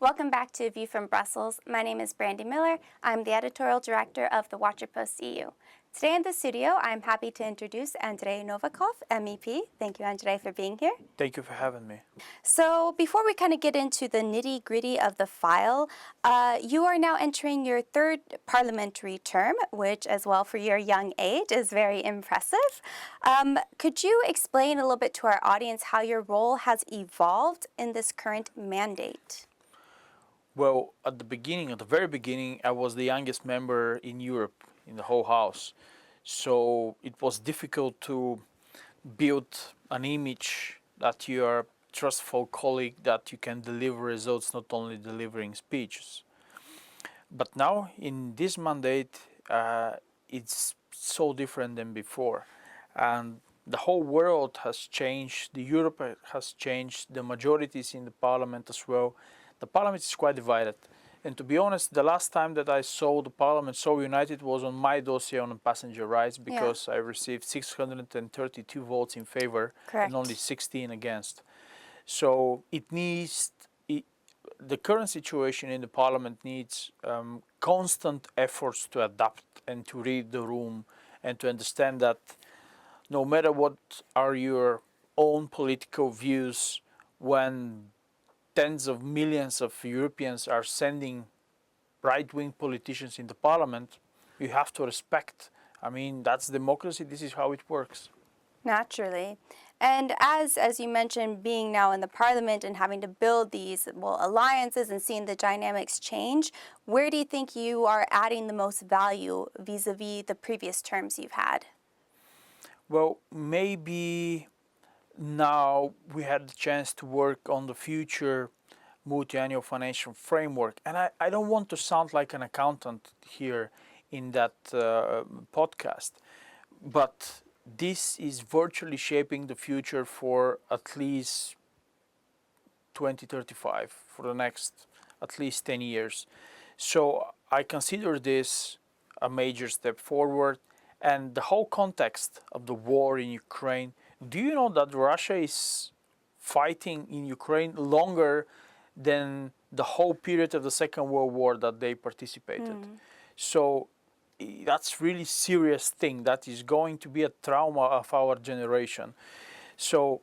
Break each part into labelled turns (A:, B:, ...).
A: Welcome back to View from Brussels. My name is Brandy Miller. I'm the editorial director of the Watcher Post EU. Today in the studio, I'm happy to introduce Andrey Novakov, MEP. Thank you, Andrey, for being here.
B: Thank you for having me.
A: So before we kind of get into the nitty-gritty of the file, you are now entering your third parliamentary term, which as well for your young age is very impressive. Could you explain a little bit to our audience how your role has evolved in this current mandate?
B: Well, at the very beginning, I was the youngest member in Europe, in the whole house. So it was difficult to build an image that you are a trustful colleague, that you can deliver results, not only delivering speeches. But now, in this mandate, it's so different than before. And the whole world has changed, Europe has changed, the majorities in the parliament as well. The parliament is quite divided. And to be honest, the last time that I saw the parliament so united was on my dossier on passenger rights, because I received 632 votes in favor and only 16 against. So the current situation in the parliament needs constant efforts to adapt and to read the room and to understand that no matter what are your own political views, when tens of millions of Europeans are sending right-wing politicians in the parliament, you have to respect. I mean, that's democracy. This is how it works.
A: Naturally. And as you mentioned, being now in the parliament and having to build these alliances and seeing the dynamics change, where do you think you are adding the most value vis-a-vis the previous terms you've had?
B: Well, maybe now we had the chance to work on the future multi-annual financial framework. And I don't want to sound like an accountant here in that podcast, but this is virtually shaping the future for at least 2035, for the next at least 10 years. So I consider this a major step forward. And the whole context of the war in Ukraine. Do you know that Russia is fighting in Ukraine longer than the whole period of the Second World War that they participated? So that's really serious thing. That is going to be a trauma of our generation. So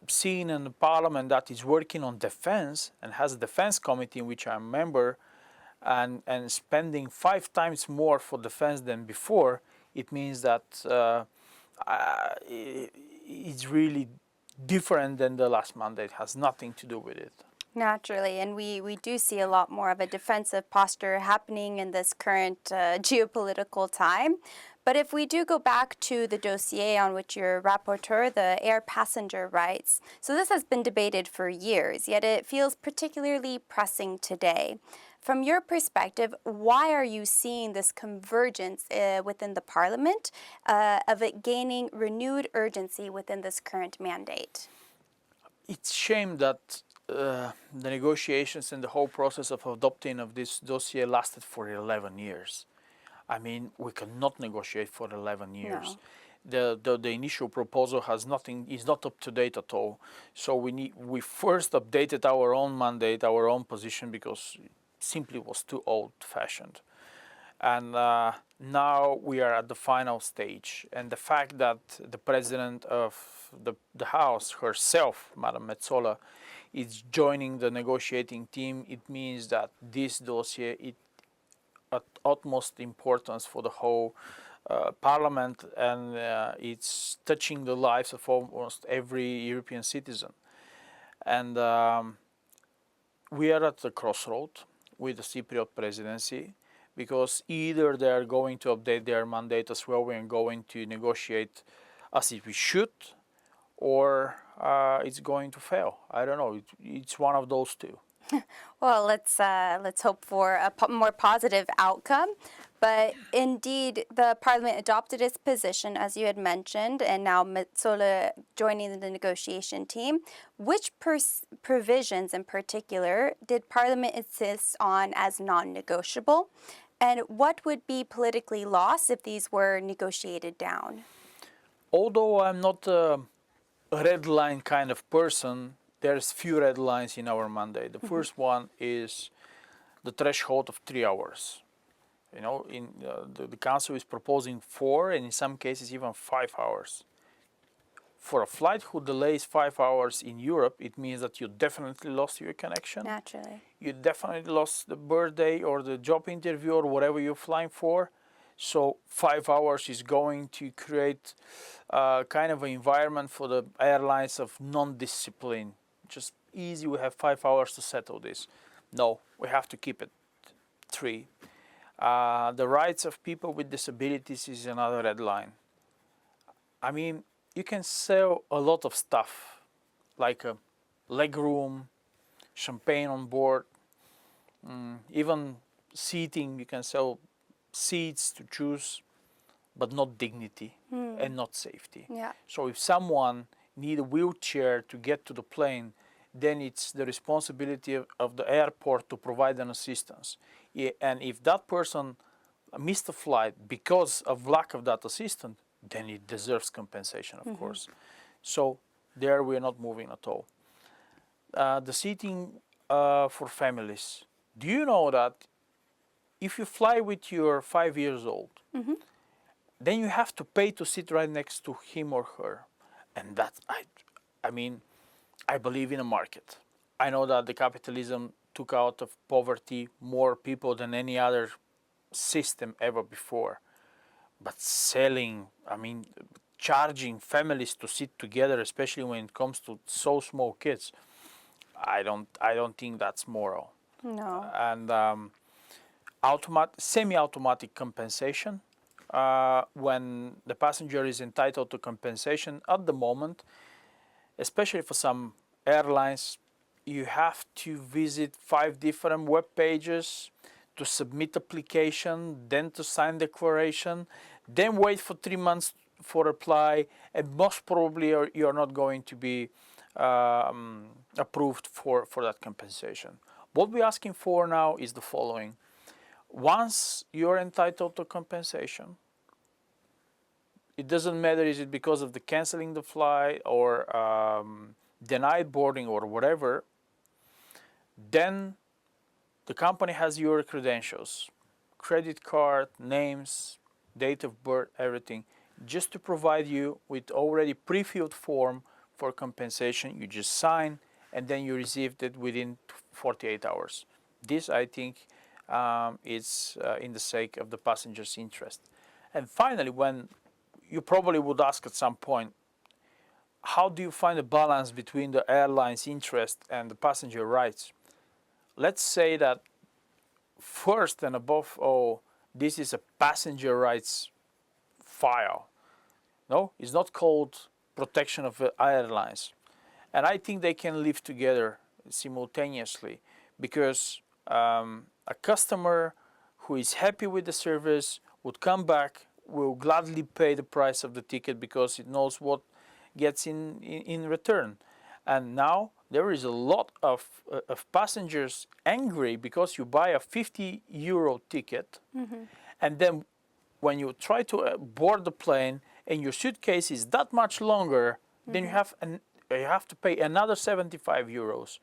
B: seeing in the parliament that is working on defense and has a defense committee in which I'm a member, and spending 5 times more for defense than before, it means that it's really different than the last mandate. It has nothing to do with it.
A: Naturally, and we do see a lot more of a defensive posture happening in this current geopolitical time. But if we do go back to the dossier on which you're rapporteur, the air passenger rights, so this has been debated for years, yet it feels particularly pressing today. From your perspective, why are you seeing this convergence within the parliament of it gaining renewed urgency within this current mandate?
B: It's a shame that the negotiations and the whole process of adopting of this dossier lasted for 11 years. I mean, we cannot negotiate for 11 years. No. The initial proposal is not up to date at all. So we first updated our own mandate, our own position, because simply was too old-fashioned. And now we are at the final stage. And the fact that the president of the House herself, Madam Metsola, is joining the negotiating team, it means that this dossier is at utmost importance for the whole Parliament, and it's touching the lives of almost every European citizen. And we are at the crossroad with the Cypriot presidency, because either they are going to update their mandate as well and going to negotiate as if we should, or it's going to fail. I don't know. It's one of those two.
A: Well, let's hope for a more positive outcome. But indeed, the Parliament adopted its position, as you had mentioned, and now Metsola joining the negotiation team. Which provisions in particular did Parliament insist on as non-negotiable? And what would be politically lost if these were negotiated down?
B: Although I'm not a red line kind of person, there's few red lines in our mandate. The first one is the threshold of 3 hours. You know, the council is proposing 4, and in some cases even 5 hours. For a flight who delays 5 hours in Europe, it means that you definitely lost your connection.
A: Naturally.
B: You definitely lost the birthday or the job interview or whatever you're flying for. So 5 hours is going to create kind of an environment for the airlines of non-discipline. Just easy, we have 5 hours to settle this. No, we have to keep it 3. The rights of people with disabilities is another red line. I mean, you can sell a lot of stuff, like a leg room, champagne on board, even seating. You can sell seats to choose, but not dignity and not safety.
A: Yeah.
B: So if someone needs a wheelchair to get to the plane, then it's the responsibility of the airport to provide an assistance. And if that person missed a flight because of lack of that assistance, then it deserves compensation, of course. So there we're not moving at all. The seating for families. Do you know that if you fly with your 5 years old, then you have to pay to sit right next to him or her? And that, I mean, I believe in a market. I know that the capitalism took out of poverty more people than any other system ever before. But selling, I mean, charging families to sit together, especially when it comes to so small kids, I don't think that's moral.
A: No.
B: And semi-automatic compensation, when the passenger is entitled to compensation at the moment, especially for some airlines, you have to visit 5 different web pages to submit application, then to sign declaration, then wait for 3 months for reply, and most probably you're not going to be approved for that compensation. What we're asking for now is the following. Once you're entitled to compensation, it doesn't matter is it because of the canceling the flight or denied boarding or whatever, then the company has your credentials, credit card, names, date of birth, everything, just to provide you with already pre-filled form for compensation. You just sign and then you received it within 48 hours. This, I think, is in the sake of the passenger's interest. And finally, when you probably would ask at some point, how do you find a balance between the airline's interest and the passenger rights? Let's say that first and above all, this is a passenger rights file. No, it's not called protection of airlines. And I think they can live together simultaneously, because a customer who is happy with the service would come back, will gladly pay the price of the ticket because it knows what gets in return. And now there is a lot of passengers angry because you buy a 50 euro ticket, and then when you try to board the plane and your suitcase is that much longer, then you have to pay another 75 euros.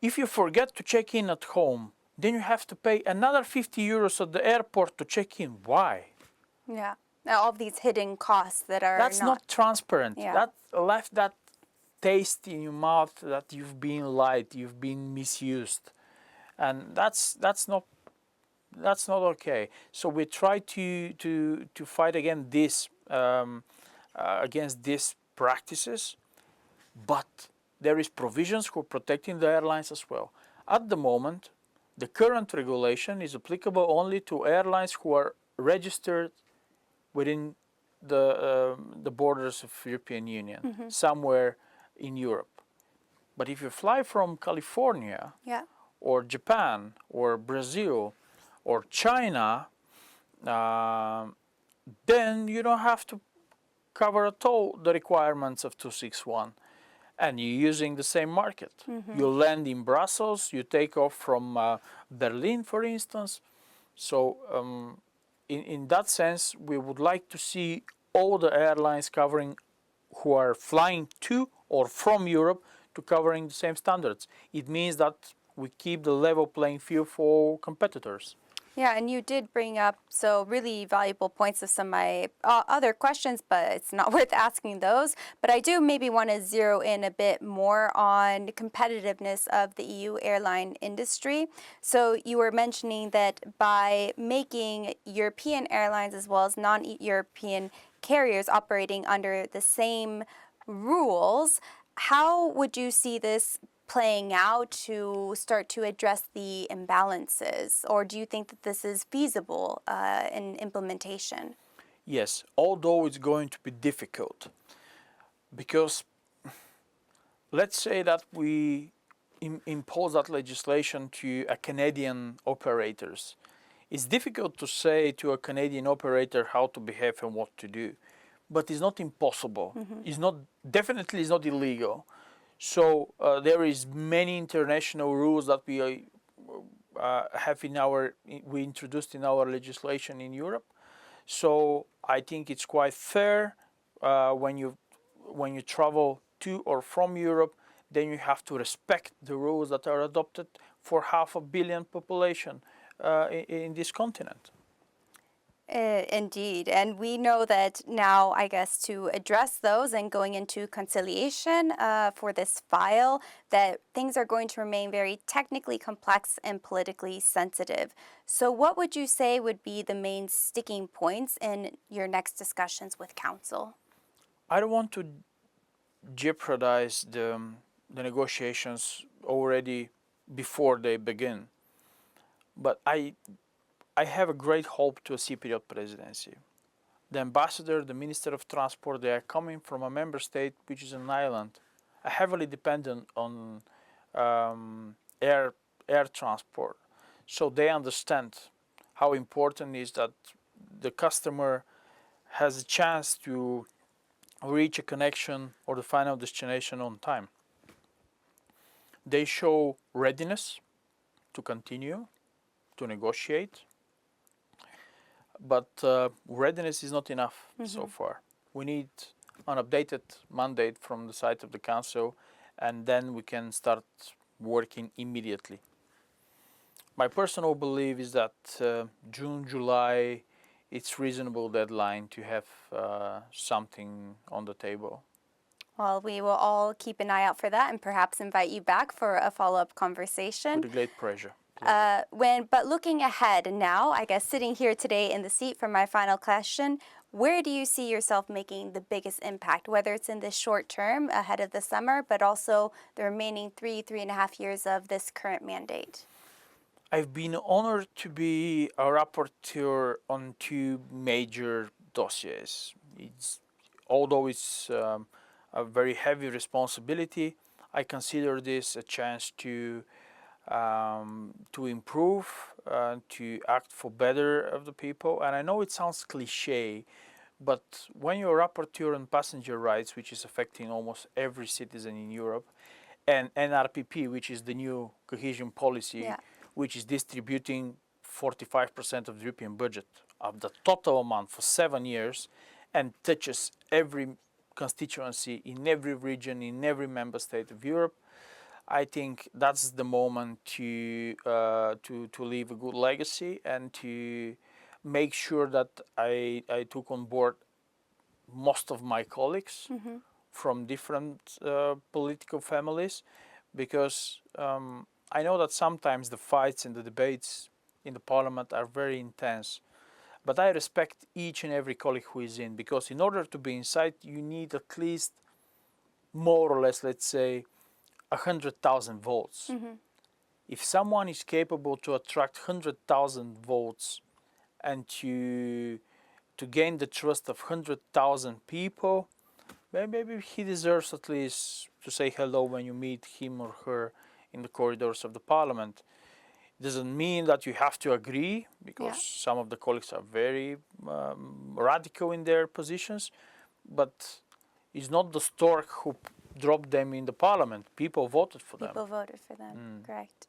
B: If you forget to check in at home, then you have to pay another 50 euros at the airport to check in. Why?
A: Yeah. All of these hidden costs that are
B: That's not transparent.
A: Yeah.
B: That left that taste in your mouth that you've been lied, you've been misused, and that's not okay. So we try to fight against these practices, but there is provisions for protecting the airlines as well. At the moment, the current regulation is applicable only to airlines who are registered within the borders of European Union, somewhere in Europe. But if you fly from California,
A: Yeah.
B: or Japan, or Brazil, or China, then you don't have to cover at all the requirements of 261. And you're using the same market. You land in Brussels, you take off from Berlin, for instance. So in that sense, we would like to see all the airlines covering who are flying to or from Europe to covering the same standards. It means that we keep the level playing field for competitors.
A: Yeah, and you did bring up so really valuable points of some of my other questions, but it's not worth asking those. But I do maybe want to zero in a bit more on competitiveness of the EU airline industry. So you were mentioning that by making European airlines as well as non-European carriers operating under the same rules, how would you see this playing out to start to address the imbalances? Or do you think that this is feasible in implementation?
B: Yes, although it's going to be difficult, because let's say that we impose that legislation to a Canadian operators. It's difficult to say to a Canadian operator how to behave and what to do, but it's not impossible. It's not definitely it's not illegal. So there is many international rules that we have we introduced in our legislation in Europe. So I think it's quite fair when you travel to or from Europe, then you have to respect the rules that are adopted for 500 million population in this continent.
A: Indeed. And we know that now, I guess, to address those and going into conciliation for this file, that things are going to remain very technically complex and politically sensitive. So what would you say would be the main sticking points in your next discussions with Council?
B: I don't want to jeopardize the negotiations already before they begin, but I have a great hope to a Cypriot presidency. The ambassador, the minister of transport, they are coming from a member state which is an island, heavily dependent on air transport. So they understand how important it is that the customer has a chance to reach a connection or the final destination on time. They show readiness to continue, to negotiate. But readiness is not enough so far. We need an updated mandate from the side of the Council, and then we can start working immediately. My personal belief is that June, July, it's reasonable deadline to have something on the table.
A: Well, we will all keep an eye out for that and perhaps invite you back for a follow-up conversation.
B: With great pleasure.
A: But looking ahead now, I guess sitting here today in the seat for my final question, where do you see yourself making the biggest impact, whether it's in the short term ahead of the summer, but also the remaining 3.5 years of this current mandate?
B: I've been honored to be a rapporteur on 2 major dossiers. Although it's a very heavy responsibility, I consider this a chance to improve, to act for better of the people. And I know it sounds cliche, but when you're a rapporteur on passenger rights, which is affecting almost every citizen in Europe, and NRPP, which is the new cohesion policy, which is distributing 45% of the European budget of the total amount for 7 years and touches every constituency in every region, in every member state of Europe, I think that's the moment to leave a good legacy and to make sure that I took on board most of my colleagues from different political families, because I know that sometimes the fights and the debates in the parliament are very intense. But I respect each and every colleague who is in, because in order to be inside, you need at least more or less, let's say, 100,000 votes. If someone is capable to attract 100,000 votes and to gain the trust of 100,000 people, maybe he deserves at least to say hello when you meet him or her in the corridors of the parliament. It doesn't mean that you have to agree, because some of the colleagues are very radical in their positions, but it's not the stork who dropped them in the parliament. People voted for them.
A: People voted for them, correct.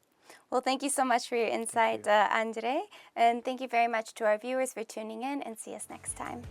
A: Well, thank you so much for your insight, Andrey, and thank you very much to our viewers for tuning in, and see us next time.